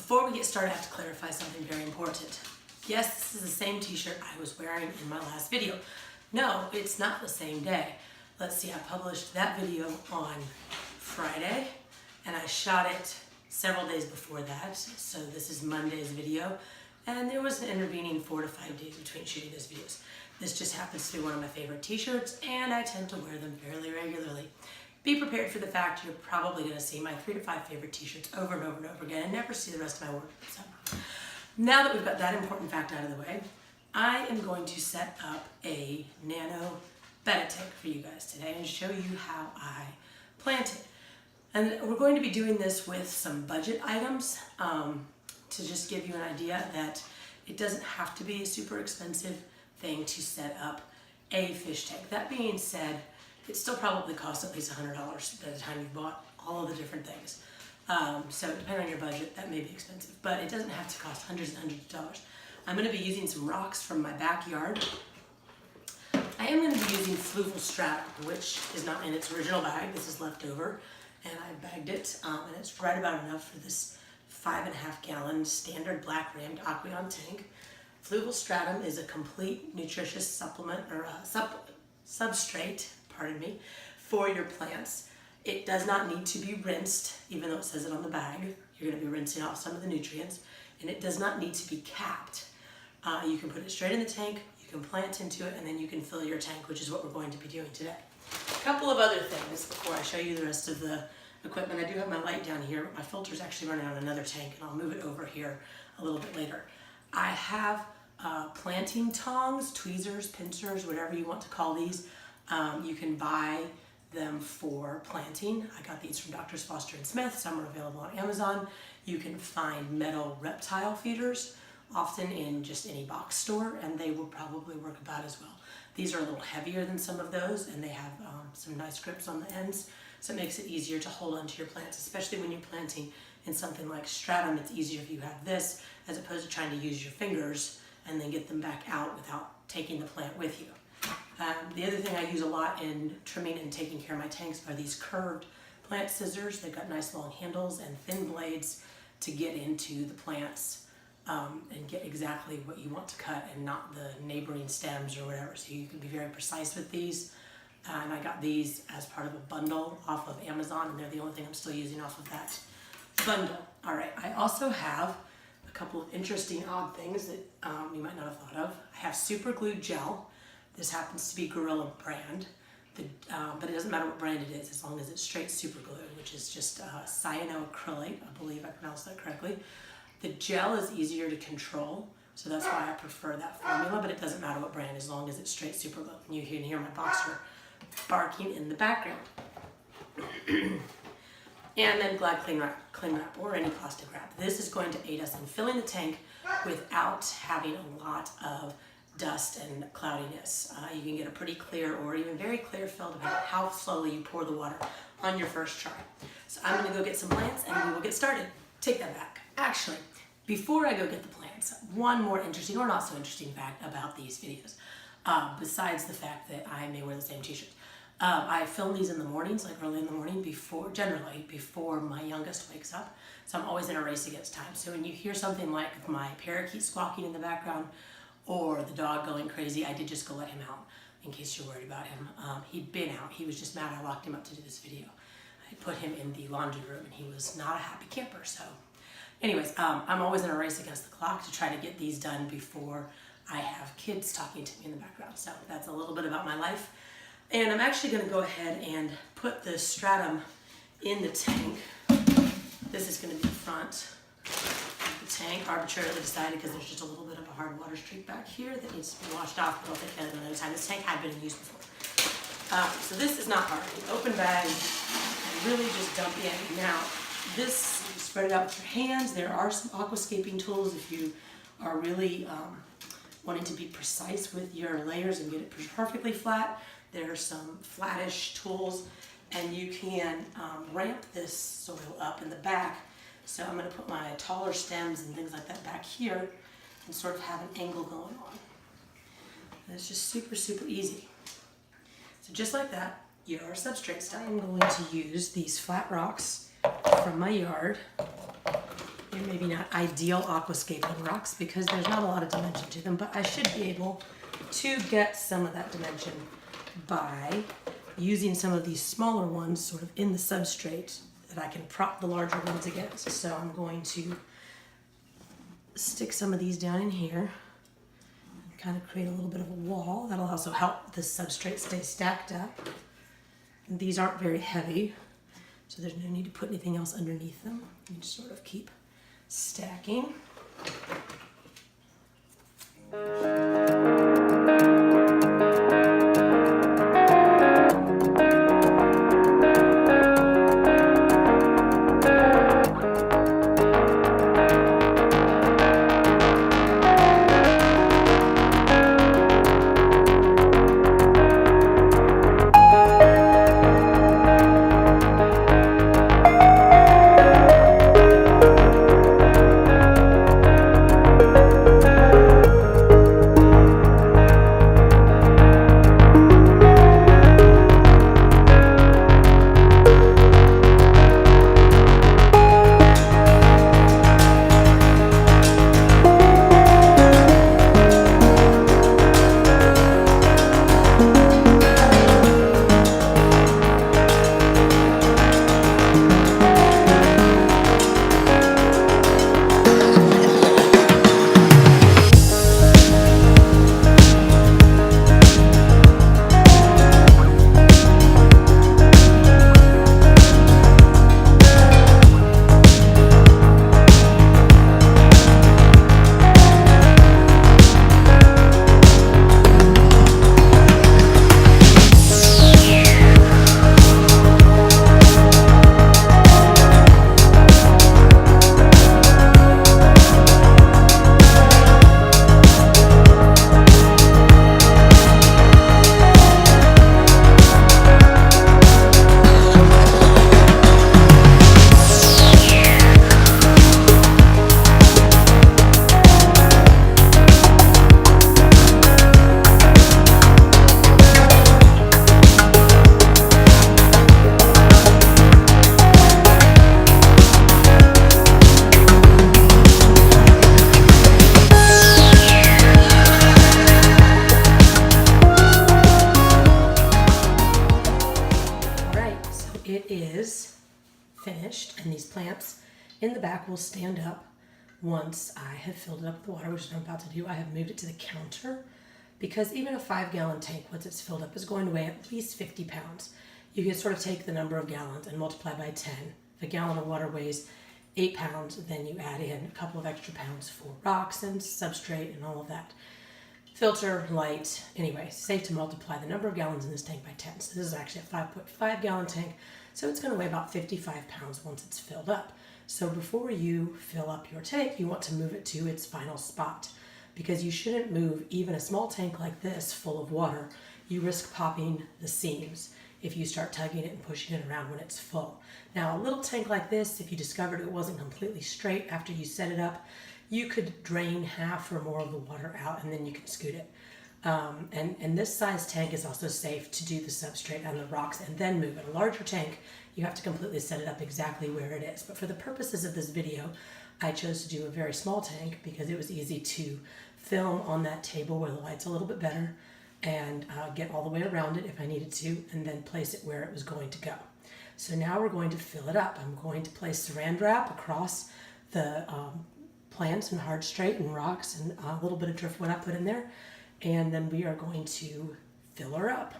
Before we get started, I have to clarify something very important. Yes, this is the same t-shirt I was wearing in my last video. No, it's not the same day. Let's see, I published that video on Friday, and I shot it several days before that. So this is Monday's video, and there was an intervening 4 to 5 days between shooting those videos. This just happens to be one of my favorite t-shirts, and I tend to wear them fairly regularly. Be prepared for the fact you're probably going to see my 3 to 5 favorite t-shirts over and over and over again and never see the rest of my work. So now that we've got that important fact out of the way, I am going to set up a Nano betta tank for you guys today and show you how I planted. And we're going to be doing this with some budget items to just give you an idea that it doesn't have to be a super expensive thing to set up a fish tank. That being said, it still probably costs at least $100 by the time you've bought all of the different things. So depending on your budget, that may be expensive, but it doesn't have to cost hundreds and hundreds of dollars. I'm going to be using some rocks from my backyard. I am going to be using fluval stratum, which is not in its original bag. This is left over, and I bagged it, and it's right about enough for this 5.5 gallon standard black rammed Aqueon tank. Fluval stratum is a complete nutritious supplement or substrate, pardon me, for your plants. It does not need to be rinsed, even though it says it on the bag. You're going to be rinsing off some of the nutrients, and it does not need to be capped. You can put it straight in the tank, you can plant into it, and then you can fill your tank, which is what we're going to be doing today. A couple of other things before I show you the rest of the equipment. I do have my light down here, but my filter's actually running on another tank, and I'll move it over here a little bit later. I have planting tongs, tweezers, pincers, whatever you want to call these. You can buy them for planting. I got these from Drs. Foster and Smith. Some are available on Amazon. You can find metal reptile feeders, often in just any box store, and they will probably work about as well. These are a little heavier than some of those, and they have some nice grips on the ends, so it makes it easier to hold onto your plants, especially when you're planting in something like stratum. It's easier if you have this, as opposed to trying to use your fingers and then get them back out without taking the plant with you. The other thing I use a lot in trimming and taking care of my tanks are these curved plant scissors. They've got nice long handles and thin blades to get into the plants and get exactly what you want to cut and not the neighboring stems or whatever. So you can be very precise with these. And I got these as part of a bundle off of Amazon, and they're the only thing I'm still using off of that bundle. All right, I also have a couple of interesting odd things that you might not have thought of. I have super glue gel. This happens to be Gorilla brand, but it doesn't matter what brand it is as long as it's straight super glue, which is just cyanoacrylate. I believe I pronounced that correctly. The gel is easier to control, so that's why I prefer that formula, but it doesn't matter what brand as long as it's straight super glue. And you can hear my boxer barking in the background. And then Glad cling wrap or any plastic wrap. This is going to aid us in filling the tank without having a lot of dust and cloudiness. You can get a pretty clear or even very clear fill depending on how slowly you pour the water on your first try. So I'm going to go get some plants and we will get started. Take that back. Actually, before I go get the plants, one more interesting or not so interesting fact about these videos, besides the fact that I may wear the same t-shirt. I film these in the mornings, like early in the morning, generally before my youngest wakes up. So I'm always in a race against time. So when you hear something like my parakeet squawking in the background or the dog going crazy, I did just go let him out in case you're worried about him. He'd been out. He was just mad I locked him up to do this video. I put him in the laundry room and he was not a happy camper. So anyways, I'm always in a race against the clock to try to get these done before I have kids talking to me in the background. So that's a little bit about my life. And I'm actually going to go ahead and put the stratum in the tank. This is going to be the front of the tank, arbitrarily decided because there's just a little bit of a hard water streak back here that needs to be washed off, but I'll take that another time. This tank had been in use before. So this is not hard. You open bag and really just dump in. Now, this, you spread it out with your hands. There are some aquascaping tools if you are really wanting to be precise with your layers and get it perfectly flat. There are some flattish tools, and you can ramp this soil up in the back. So I'm going to put my taller stems and things like that back here and sort of have an angle going on. And it's just super, super easy. So just like that, your substrate stuff. I'm going to use these flat rocks from my yard maybe not ideal aquascaping rocks because there's not a lot of dimension to them, but I should be able to get some of that dimension by using some of these smaller ones sort of in the substrate that I can prop the larger ones against. So I'm going to stick some of these down in here and kind of create a little bit of a wall. That'll also help the substrate stay stacked up. And these aren't very heavy, so there's no need to put anything else underneath them. You just sort of keep stacking. Finished, and these plants in the back will stand up once I have filled it up with water, which is what I'm about to do. I have moved it to the counter because even a 5-gallon tank, once it's filled up, is going to weigh at least 50 pounds. You can sort of take the number of gallons and multiply by 10. If a gallon of water weighs 8 pounds, then you add in a couple of extra pounds for rocks and substrate and all of that. Filter, light, anyway, safe to multiply the number of gallons in this tank by 10. So this is actually a 5.5 gallon tank. So it's going to weigh about 55 pounds once it's filled up. So before you fill up your tank, you want to move it to its final spot because you shouldn't move even a small tank like this full of water. You risk popping the seams if you start tugging it and pushing it around when it's full. Now, a little tank like this, if you discovered it wasn't completely straight after you set it up, you could drain half or more of the water out and then you can scoot it. And this size tank is also safe to do the substrate and the rocks and then move it. A larger tank, you have to completely set it up exactly where it is. But for the purposes of this video, I chose to do a very small tank because it was easy to film on that table where the light's a little bit better and get all the way around it if I needed to, and then place it where it was going to go. So now we're going to fill it up. I'm going to place saran wrap across the plants and hardscape and rocks and a little bit of driftwood I put in there. And then we are going to fill her up.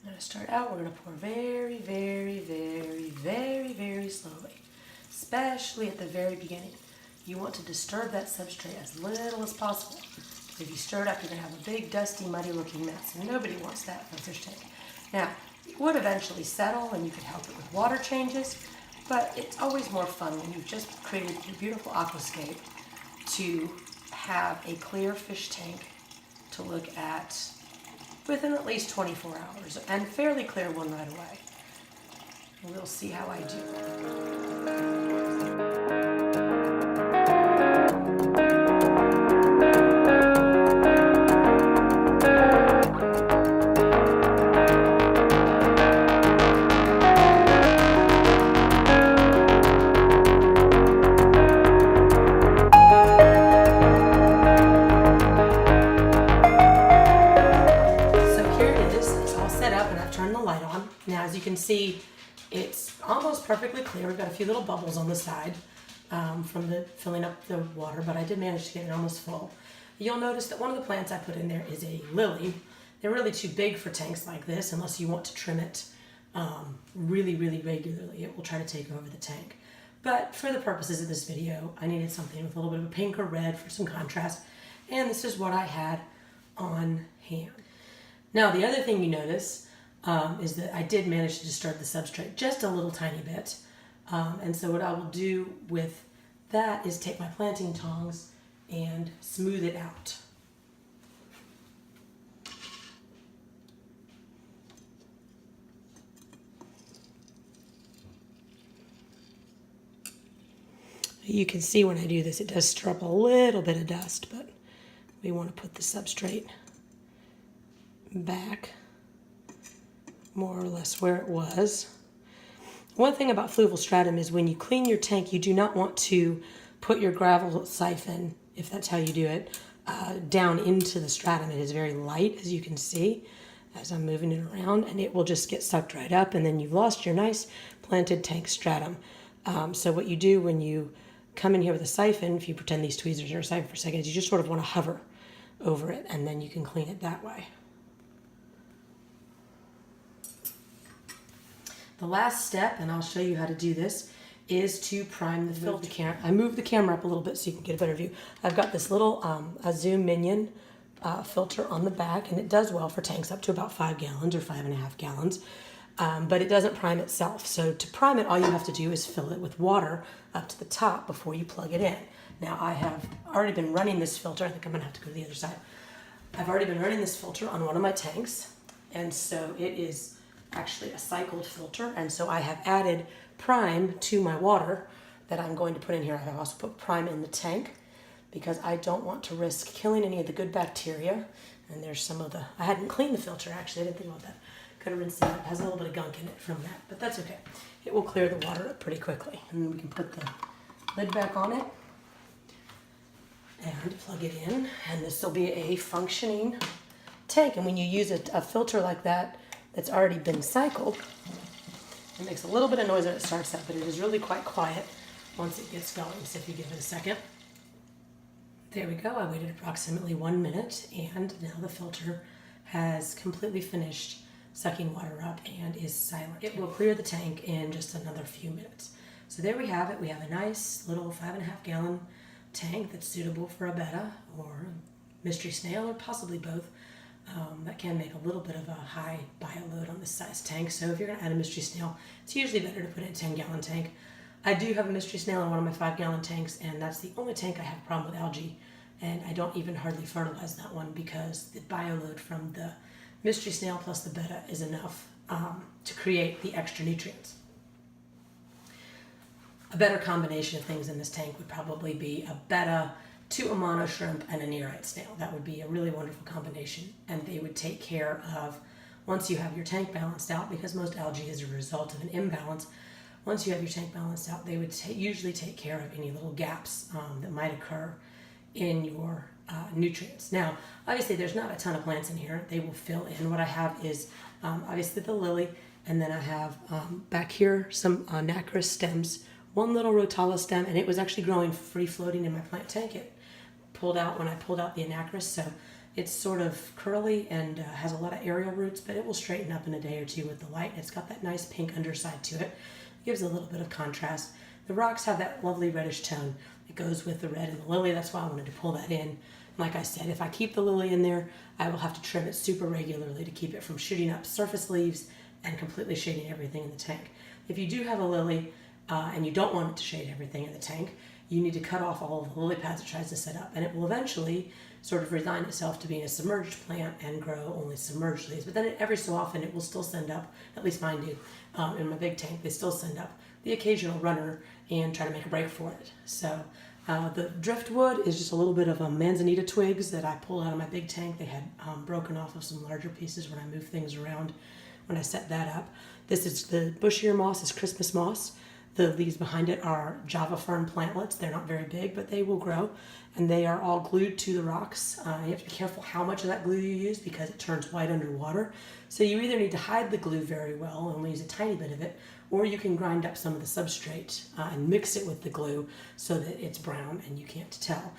To start out, we're going to pour very, very, very, very, very slowly, especially at the very beginning. You want to disturb that substrate as little as possible. If you stir it up, you're going to have a big, dusty, muddy looking mess, and nobody wants that for a fish tank. Now, it would eventually settle and you could help it with water changes, But it's always more fun when you've just created your beautiful aquascape to have a clear fish tank to look at within at least 24 hours, and fairly clear one right away. We'll see how I do. Now, as you can see, it's almost perfectly clear. We've got a few little bubbles on the side from the filling up the water, but I did manage to get it almost full. You'll notice that one of the plants I put in there is a lily. They're really too big for tanks like this unless you want to trim it really, really regularly. It will try to take over the tank. But for the purposes of this video, I needed something with a little bit of a pink or red for some contrast, and this is what I had on hand. Now, the other thing you notice is that I did manage to disturb the substrate just a little tiny bit. And so what I will do with that is take my planting tongs and smooth it out. You can see when I do this, it does stir up a little bit of dust, but we want to put the substrate back more or less where it was. One thing about fluval stratum is when you clean your tank, you do not want to put your gravel siphon, if that's how you do it, down into the stratum. It is very light, as you can see, as I'm moving it around, and it will just get sucked right up, and then you've lost your nice planted tank stratum. So what you do when you come in here with a siphon, if you pretend these tweezers are a siphon for a second, is you just sort of want to hover over it, and then you can clean it that way. The last step, and I'll show you how to do this, is to prime the filter. I moved the camera up a little bit so you can get a better view. I've got this little a Zoom Minion filter on the back, and it does well for tanks up to about 5 gallons or 5.5 gallons, but it doesn't prime itself. So to prime it, all you have to do is fill it with water up to the top before you plug it in. Now, I have already been running this filter. I think I'm going to have to go to the other side. I've already been running this filter on one of my tanks, and so it is actually a cycled filter, and so I have added prime to my water that I'm going to put in here. I have also put prime in the tank because I don't want to risk killing any of the good bacteria. And there's some of the, I hadn't cleaned the filter actually, I didn't think about that. Could have rinsed it out. It has a little bit of gunk in it from that, but that's okay. It will clear the water up pretty quickly. And then we can put the lid back on it and plug it in, and this will be a functioning tank. And when you use a filter like that, that's already been cycled, it makes a little bit of noise when it starts up, but it is really quite quiet once it gets going. So if you give it a second. There we go. I waited approximately 1 minute, and now the filter has completely finished sucking water up and is silent. It will clear the tank in just another few minutes. So there we have it. We have a nice little 5.5 gallon tank that's suitable for a betta or a mystery snail, or possibly both. That can make a little bit of a high bioload on this size tank. So if you're going to add a mystery snail, it's usually better to put in a 10-gallon tank. I do have a mystery snail in one of my 5-gallon tanks, and that's the only tank I have a problem with algae. And I don't even hardly fertilize that one because the bioload from the mystery snail plus the betta is enough to create the extra nutrients. A better combination of things in this tank would probably be a betta, 2 Amano shrimp, and a nearite snail. That would be a really wonderful combination, and they would take care of, once you have your tank balanced out, because most algae is a result of an imbalance, once you have your tank balanced out, they would usually take care of any little gaps that might occur in your nutrients. Now, obviously there's not a ton of plants in here. They will fill in. What I have is obviously the lily, and then I have back here some nacris stems, one little rotala stem, and it was actually growing free floating in my plant tank. It pulled out when I pulled out the anacris, so it's sort of curly and has a lot of aerial roots, but it will straighten up in a day or two with the light. It's got that nice pink underside to it. It gives a little bit of contrast. The rocks have that lovely reddish tone. It goes with the red and the lily. That's why I wanted to pull that in. Like I said, if I keep the lily in there, I will have to trim it super regularly to keep it from shooting up surface leaves and completely shading everything in the tank. If you do have a lily, and you don't want it to shade everything in the tank, you need to cut off all of the lily pads it tries to set up, and it will eventually sort of resign itself to being a submerged plant and grow only submerged leaves. But then every so often it will still send up, at least mine do, in my big tank, they still send up the occasional runner and try to make a break for it. So the driftwood is just a little bit of manzanita twigs that I pulled out of my big tank. They had broken off of some larger pieces when I moved things around when I set that up. This is the bushier moss, is Christmas moss. The leaves behind it are Java fern plantlets. They're not very big, but they will grow, and they are all glued to the rocks. You have to be careful how much of that glue you use because it turns white underwater. So you either need to hide the glue very well and only use a tiny bit of it, or you can grind up some of the substrate and mix it with the glue so that it's brown and you can't tell.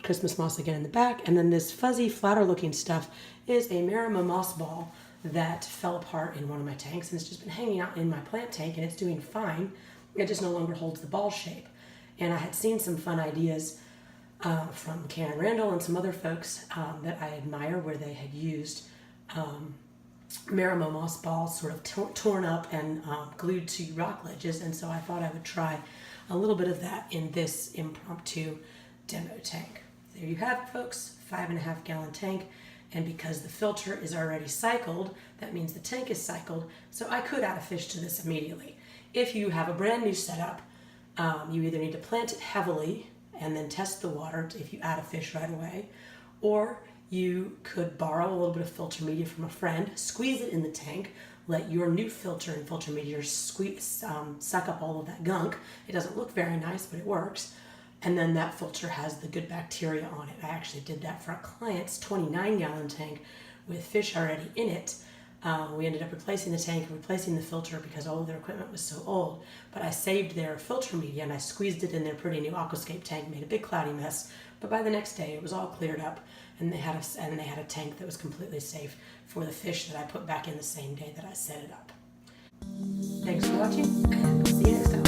Christmas moss again in the back, and then this fuzzy, flatter looking stuff is a Marima moss ball that fell apart in one of my tanks, and it's just been hanging out in my plant tank, and it's doing fine. It just no longer holds the ball shape. And I had seen some fun ideas from Karen Randall and some other folks that I admire where they had used Marima moss balls sort of torn up and glued to rock ledges, and so I thought I would try a little bit of that in this impromptu demo tank. There you have it, folks, 5.5 gallon tank. And because the filter is already cycled, that means the tank is cycled, so I could add a fish to this immediately. If you have a brand new setup, you either need to plant it heavily and then test the water if you add a fish right away, or you could borrow a little bit of filter media from a friend, squeeze it in the tank, let your new filter and filter media suck up all of that gunk. It doesn't look very nice, but it works. And then that filter has the good bacteria on it. I actually did that for a client's 29 gallon tank with fish already in it. We ended up replacing the tank and replacing the filter because all of their equipment was so old. But I saved their filter media and I squeezed it in their pretty new Aquascape tank, made a big cloudy mess. But by the next day, it was all cleared up, and they had a tank that was completely safe for the fish that I put back in the same day that I set it up. Thanks for watching, and we'll see you next time.